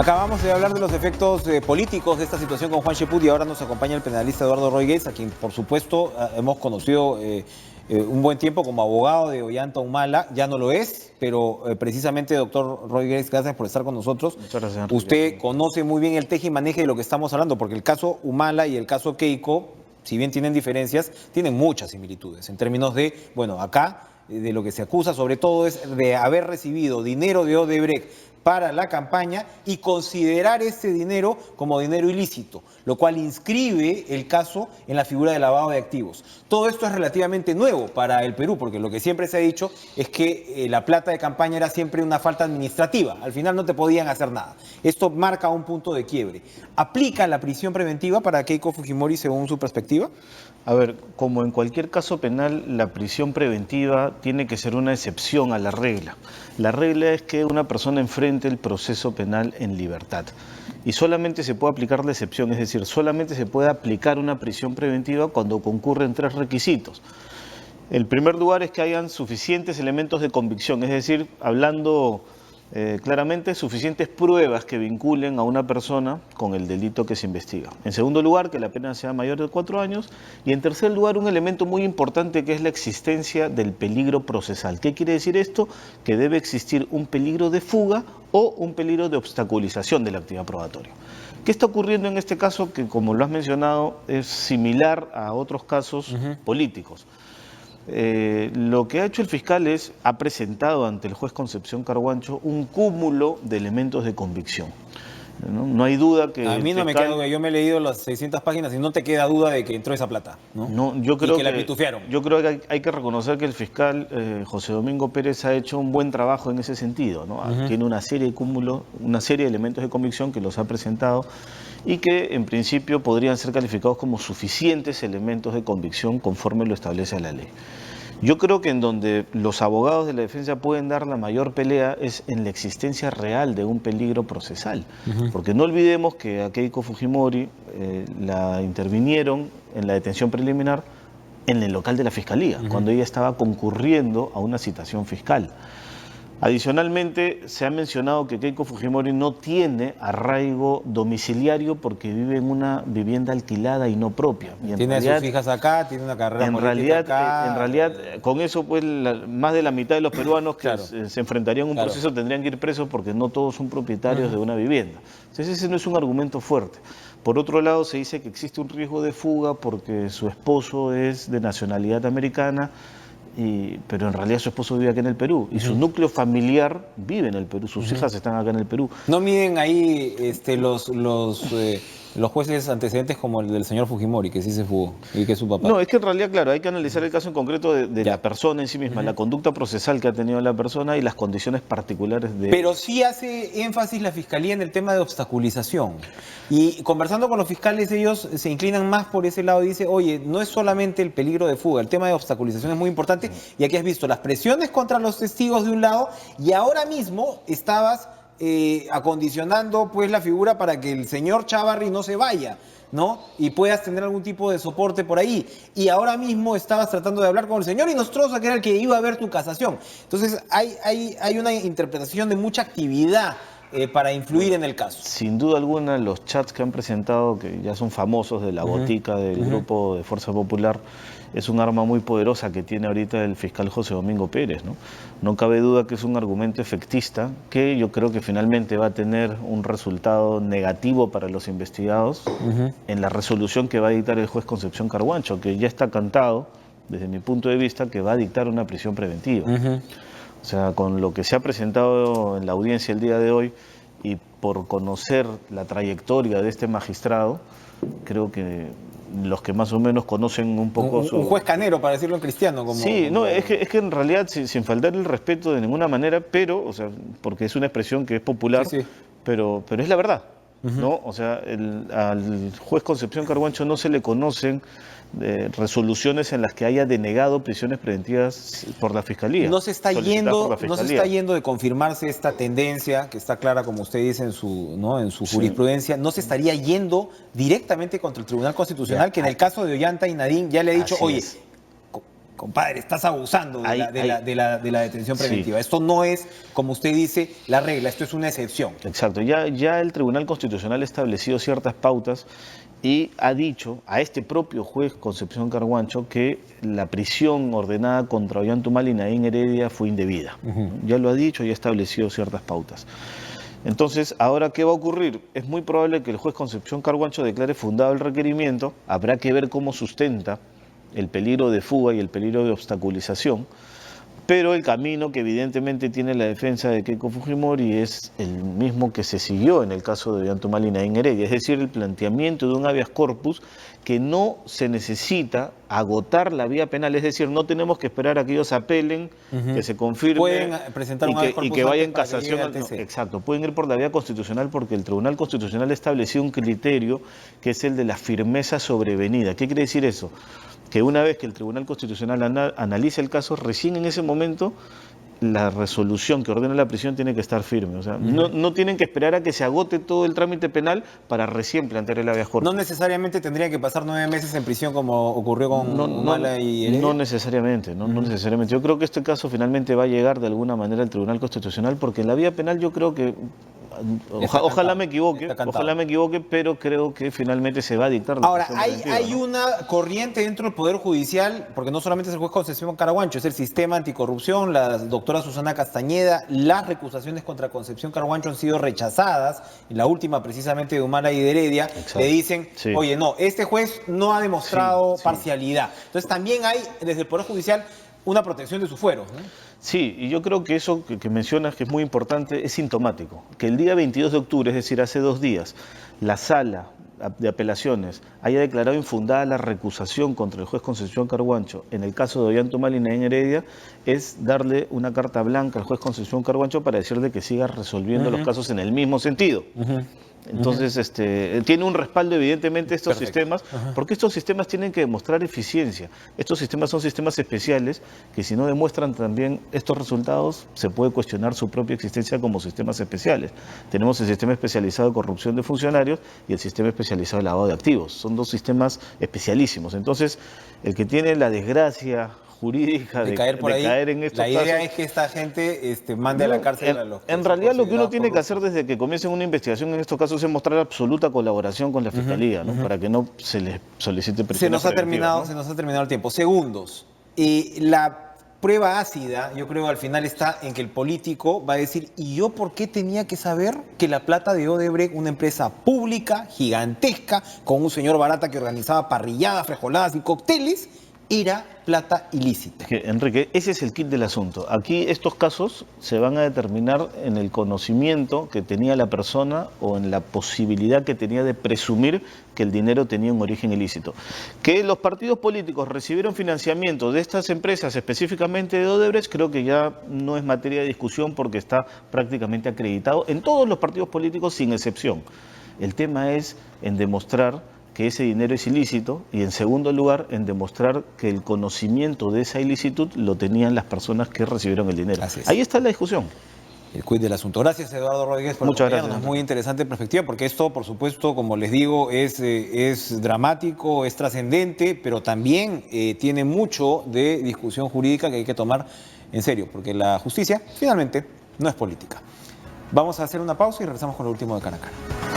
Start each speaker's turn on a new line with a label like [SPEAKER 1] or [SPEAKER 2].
[SPEAKER 1] Acabamos de hablar de los efectos políticos de esta situación con Juan Cheput y ahora nos acompaña el penalista Eduardo Roy Gates, a quien por supuesto hemos conocido un buen tiempo como abogado de Ollanta Humala. Ya no lo es, pero precisamente, doctor Roy Gates, gracias por estar con nosotros.
[SPEAKER 2] Muchas gracias, Enrique.
[SPEAKER 1] Usted conoce muy bien el teje y maneje de lo que estamos hablando, porque el caso Humala y el caso Keiko, si bien tienen diferencias, tienen muchas similitudes en términos de, bueno, acá de lo que se acusa sobre todo es de haber recibido dinero de Odebrecht para la campaña y considerar ese dinero como dinero ilícito, lo cual inscribe el caso en la figura de lavado de activos. Todo esto es relativamente nuevo para el Perú, porque lo que siempre se ha dicho es que la plata de campaña era siempre una falta administrativa, al final no te podían hacer nada. Esto marca un punto de quiebre. ¿Aplica la prisión preventiva para Keiko Fujimori según su perspectiva?
[SPEAKER 2] A ver, como en cualquier caso penal, la prisión preventiva tiene que ser una excepción a la regla. La regla es que una persona enfrente el proceso penal en libertad. Y solamente se puede aplicar la excepción, es decir, solamente se puede aplicar una prisión preventiva cuando concurren tres requisitos. El primer lugar es que hayan suficientes elementos de convicción, es decir, hablando claramente, suficientes pruebas que vinculen a una persona con el delito que se investiga. En segundo lugar, que la pena sea mayor de 4 años. Y en tercer lugar, un elemento muy importante que es la existencia del peligro procesal. ¿Qué quiere decir esto? Que debe existir un peligro de fuga o un peligro de obstaculización de la actividad probatoria. ¿Qué está ocurriendo en este caso? Que, como lo has mencionado, es similar a otros casos políticos. Lo que ha hecho el fiscal ha presentado ante el juez Concepción Carhuancho un cúmulo de elementos de convicción. No hay duda que...
[SPEAKER 1] A mí no me queda duda, yo me he leído las 600 páginas y no te queda duda de que entró esa plata, ¿no?
[SPEAKER 2] No, yo creo
[SPEAKER 1] y que la pitufiaron.
[SPEAKER 2] Yo creo que hay que reconocer que el fiscal José Domingo Pérez ha hecho un buen trabajo en ese sentido, ¿no? Tiene una serie de elementos de convicción que los ha presentado y que en principio podrían ser calificados como suficientes elementos de convicción conforme lo establece la ley. Yo creo que en donde los abogados de la defensa pueden dar la mayor pelea es en la existencia real de un peligro procesal. Porque no olvidemos que a Keiko Fujimori la intervinieron en la detención preliminar en el local de la Fiscalía, cuando ella estaba concurriendo a una citación fiscal. Adicionalmente, se ha mencionado que Keiko Fujimori no tiene arraigo domiciliario porque vive en una vivienda alquilada y no propia. Y
[SPEAKER 1] tiene a sus hijas acá, tiene una carrera política acá.
[SPEAKER 2] En realidad, con eso, pues, más de la mitad de los peruanos que se enfrentarían a un proceso tendrían que ir presos porque no todos son propietarios de una vivienda. Entonces, ese no es un argumento fuerte. Por otro lado, se dice que existe un riesgo de fuga porque su esposo es de nacionalidad americana, pero en realidad su esposo vive acá en el Perú y su núcleo familiar vive en el Perú, sus hijas están acá en el Perú.
[SPEAKER 1] ¿No miden ahí los jueces antecedentes como el del señor Fujimori, que sí se fugó y que es su papá?
[SPEAKER 2] No, es que en realidad, claro, hay que analizar el caso en concreto de la persona en sí misma, la conducta procesal que ha tenido la persona y las condiciones particulares de...
[SPEAKER 1] Pero sí hace énfasis la Fiscalía en el tema de obstaculización. Y conversando con los fiscales, ellos se inclinan más por ese lado y dicen, oye, no es solamente el peligro de fuga, el tema de obstaculización es muy importante. Y aquí has visto las presiones contra los testigos de un lado y ahora mismo estabas acondicionando pues la figura para que el señor Chávarri no se vaya, ¿no? Y puedas tener algún tipo de soporte por ahí. Y ahora mismo estabas tratando de hablar con el señor Inostroza, que era el que iba a ver tu casación. Entonces hay una interpretación de mucha actividad para influir en el caso.
[SPEAKER 2] Sin duda alguna, los chats que han presentado, que ya son famosos de la botica del grupo de Fuerza Popular, es un arma muy poderosa que tiene ahorita el fiscal José Domingo Pérez, ¿no? No cabe duda que es un argumento efectista que yo creo que finalmente va a tener un resultado negativo para los investigados en la resolución que va a dictar el juez Concepción Carhuancho, que ya está cantado, desde mi punto de vista, que va a dictar una prisión preventiva. O sea, con lo que se ha presentado en la audiencia el día de hoy y por conocer la trayectoria de este magistrado, creo que los que más o menos conocen un poco
[SPEAKER 1] un juez canero, para decirlo en cristiano.
[SPEAKER 2] Es que en realidad, sin faltar el respeto de ninguna manera, pero, o sea, porque es una expresión que es popular, pero es la verdad. ¿No? O sea, al juez Concepción Carhuancho no se le conocen resoluciones en las que haya denegado prisiones preventivas por la Fiscalía.
[SPEAKER 1] No se está yendo de confirmarse esta tendencia, que está clara, como usted dice, en su jurisprudencia, no se estaría yendo directamente contra el Tribunal Constitucional, que en el caso de Ollanta y Nadine ya le ha dicho, oye, compadre, estás abusando de la detención preventiva.
[SPEAKER 2] Sí.
[SPEAKER 1] Esto no es, como usted dice, la regla, esto es una excepción.
[SPEAKER 2] Exacto, ya el Tribunal Constitucional ha establecido ciertas pautas y ha dicho a este propio juez Concepción Carhuancho que la prisión ordenada contra Ollantaytamala y Naín Heredia fue indebida. Ya lo ha dicho y ha establecido ciertas pautas. Entonces, ¿ahora qué va a ocurrir? Es muy probable que el juez Concepción Carhuancho declare fundado el requerimiento, habrá que ver cómo sustenta el peligro de fuga y el peligro de obstaculización, pero el camino que evidentemente tiene la defensa de Keiko Fujimori es el mismo que se siguió en el caso de Ollantaytamala y Naín Heredia, es decir, el planteamiento de un habeas corpus que no se necesita agotar la vía penal, es decir, no tenemos que esperar a que ellos apelen, que se confirme
[SPEAKER 1] Pueden presentar un habeas
[SPEAKER 2] y
[SPEAKER 1] corpus
[SPEAKER 2] que vaya en
[SPEAKER 1] antes para que llegue
[SPEAKER 2] casación.
[SPEAKER 1] al TC.
[SPEAKER 2] Exacto, pueden ir por la vía constitucional porque el Tribunal Constitucional ha establecido un criterio que es el de la firmeza sobrevenida. ¿Qué quiere decir eso? Que una vez que el Tribunal Constitucional analice el caso, recién en ese momento la resolución que ordena la prisión tiene que estar firme. O sea, no tienen que esperar a que se agote todo el trámite penal para recién plantear el habeas corpus.
[SPEAKER 1] No necesariamente tendría que pasar 9 meses en prisión como ocurrió con Humala y Heredia.
[SPEAKER 2] No necesariamente, no necesariamente. Yo creo que este caso finalmente va a llegar de alguna manera al Tribunal Constitucional porque en la vía penal yo creo que ojalá me equivoque, pero creo que finalmente se va a dictar la
[SPEAKER 1] Ahora,
[SPEAKER 2] prisión preventiva,
[SPEAKER 1] hay una corriente dentro del Poder Judicial, porque no solamente es el juez Concepción Carhuancho, es el sistema anticorrupción, la doctora Susana Castañeda, las recusaciones contra Concepción Carhuancho han sido rechazadas, y la última precisamente de Humala y de Heredia,
[SPEAKER 2] Exacto.
[SPEAKER 1] le dicen,
[SPEAKER 2] Sí.
[SPEAKER 1] oye, no, este juez no ha demostrado
[SPEAKER 2] Sí.
[SPEAKER 1] parcialidad. Entonces también hay, desde el Poder Judicial, una protección de sus fueros, ¿no?
[SPEAKER 2] Sí, y yo creo que eso que mencionas, que es muy importante, es sintomático. Que el día 22 de octubre, es decir, hace 2 días, la sala de apelaciones haya declarado infundada la recusación contra el juez Concepción Carhuancho en el caso de Ollantaytamala y Naín Heredia, es darle una carta blanca al juez Concepción Carhuancho para decirle que siga resolviendo los casos en el mismo sentido. Entonces, tiene un respaldo evidentemente estos sistemas, porque estos sistemas tienen que demostrar eficiencia. Estos sistemas son sistemas especiales que si no demuestran también estos resultados, se puede cuestionar su propia existencia como sistemas especiales. Tenemos el sistema especializado de corrupción de funcionarios y el sistema especializado de lavado de activos. Son 2 sistemas especialísimos. Entonces, el que tiene la desgracia jurídica de caer en estos casos.
[SPEAKER 1] La idea es que esta gente mande a la cárcel a los que
[SPEAKER 2] En
[SPEAKER 1] son
[SPEAKER 2] realidad lo que uno
[SPEAKER 1] considerados
[SPEAKER 2] tiene que
[SPEAKER 1] corruptos.
[SPEAKER 2] hacer desde que comiencen una investigación en estos casos es mostrar absoluta colaboración con la Fiscalía, ¿no? Para que no se les solicite prisión
[SPEAKER 1] Se nos ha
[SPEAKER 2] preventiva,
[SPEAKER 1] terminado el tiempo. Segundos. La prueba ácida, yo creo al final está en que el político va a decir, ¿y yo por qué tenía que saber que la plata de Odebrecht, una empresa pública, gigantesca, con un señor barata que organizaba parrilladas, frijoladas y cócteles, era plata ilícita?
[SPEAKER 2] Enrique, ese es el kit del asunto. Aquí estos casos se van a determinar en el conocimiento que tenía la persona o en la posibilidad que tenía de presumir que el dinero tenía un origen ilícito. Que los partidos políticos recibieron financiamiento de estas empresas, específicamente de Odebrecht, creo que ya no es materia de discusión porque está prácticamente acreditado en todos los partidos políticos sin excepción. El tema es en demostrar que ese dinero es ilícito y en segundo lugar en demostrar que el conocimiento de esa ilicitud lo tenían las personas que recibieron el dinero. Ahí está la discusión.
[SPEAKER 1] El quid del asunto. Gracias, Eduardo Rodríguez, por
[SPEAKER 2] Muchas
[SPEAKER 1] acompañarnos.
[SPEAKER 2] gracias.
[SPEAKER 1] Muy interesante perspectiva, porque esto, por supuesto, como les digo, es dramático, es trascendente, pero también tiene mucho de discusión jurídica que hay que tomar en serio, porque la justicia, finalmente, no es política. Vamos a hacer una pausa y regresamos con lo último de Cara a Cara.